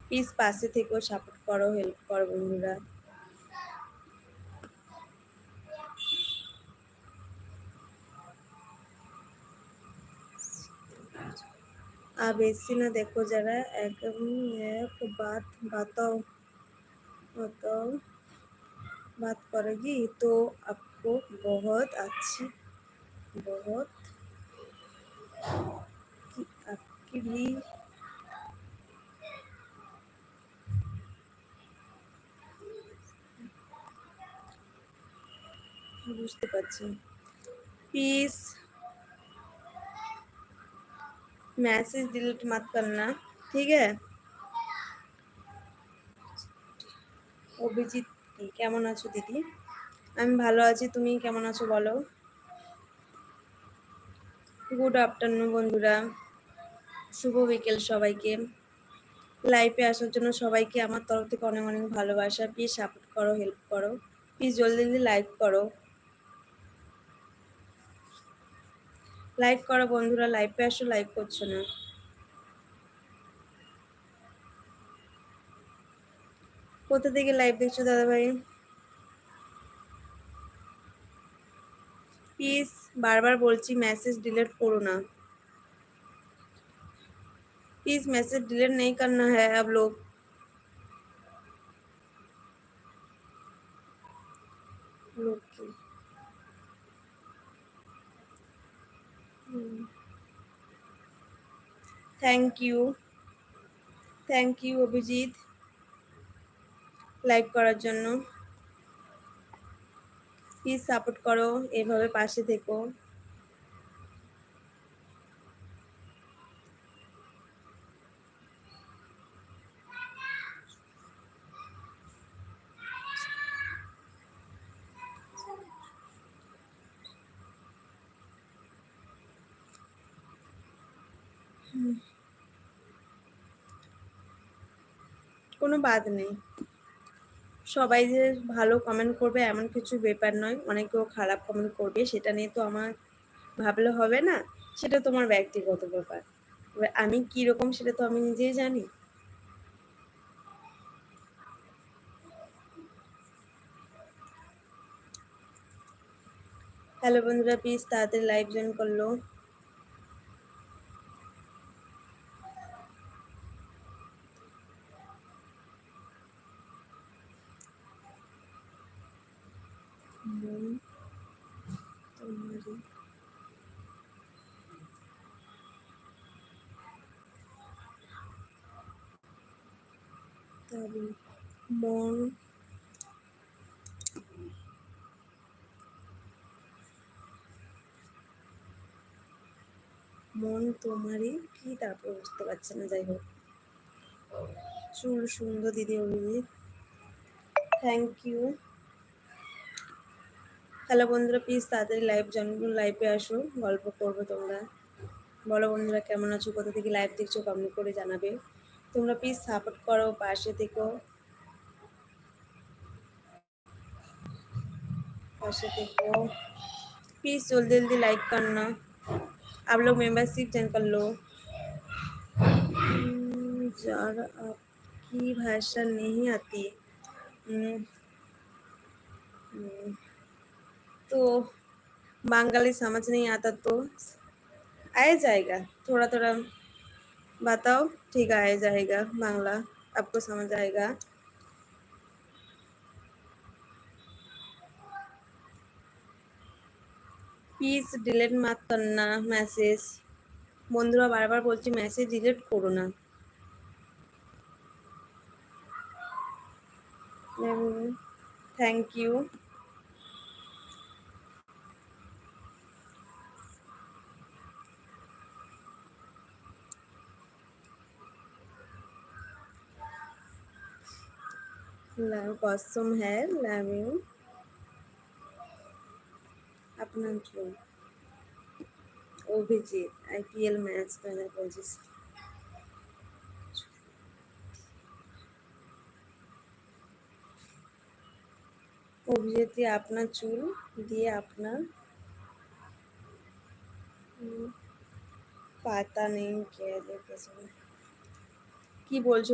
Please পাশে থেকেও support করো, হেল্প করো বন্ধুরা। अब ऐसी ना देखो जरा एक बात बताओ बताओ बात करोगी तो आपको बहुत अच्छी बहुत आपकी भी বুঝতে পারছি। प्लीज मैसेज डिलीट मत करना, ठीक है। অভিজিৎ কেমন আছো দিদি? আমি ভালো আছি, তুমি কেমন আছো বলো? গুড আফটারনুন বন্ধুরা, শুভ বিকেল সবাইকে। লাইভে আসার জন্য সবাইকে আমার তরফ থেকে অনেক অনেক ভালোবাসা। প্লিজ সাপোর্ট করো, হেল্প করো, প্লিজ জলদি জলদি লাইক করো, লাইক করো বন্ধুরা। লাইভে আসো, লাইক করছো না। কোথা থেকে লাইভ দেখছো দাদা ভাই? প্লিজ বারবার বলছি मैसेज डिलीट करो ना, प्लीज मैसेज डिलीट नहीं करना है अब लोग। থ্যাংক ইউ অভিজিৎ লাইক করার জন্য। প্লিজ সাপোর্ট করো, এভাবে পাশে থেকো। কোনো বাদ নেই, সবাই যে ভালো কমেন্ট করবে এমন কিছু ব্যাপার নয়, অনেকেও খারাপ কমেন্ট করবে, সেটা নিয়ে তো আমার ভাবলে হবে না, সেটা তোমার ব্যক্তিগত ব্যাপার। এবার আমি কিরকম সেটা তো আমি নিজেই জানি। হ্যালো বন্ধুরা, প্লিজ তাড়াতাড়ি লাইভ জয়েন করলো। মন মন তোমারই কি, তারপর বুঝতে পারছে না, যাই হোক। চুল সুন্দর দিদি অভিজিৎ, থ্যাংক ইউ। হ্যালো বন্ধুরা, প্লিজ তাড়াতাড়ি লাইভ জয়েন, লাইভে আসো, গল্প করবো তোমরা। বলো বন্ধুরা কেমন আছো, কোথা থেকে লাইভ দেখছো কমেন্ট করে জানাবে। তোমরা প্লিজ সাপোর্ট করো, পাশে থেকো, पासे देखो। प्लीज जल्दी जल्दी लाइक करना, आप लोग मेंबरशिप ज्वाइन कर लो। यार आपकी भाषा नहीं आती। हम्म, हम्म, तो बंगाली समझ नहीं आता तो आ जाएगा, थोड़ा थोड़ा बताओ, ठीक है, आ जाएगा बांग्ला, आपको समझ आएगा। প্লিজ ডিলিট मत करना मैसेज, বন্ধুরা বারবার বলছি মেসেজ ডিলিট করো না। Thank you. कसम है, लव यू। अपना जो অভিজিৎ আইপিএল ম্যাচ 2025। অভিজিৎ আপনার চুল দিয়ে আপনার পাতা নেই কে দেখেছে, কি বলছো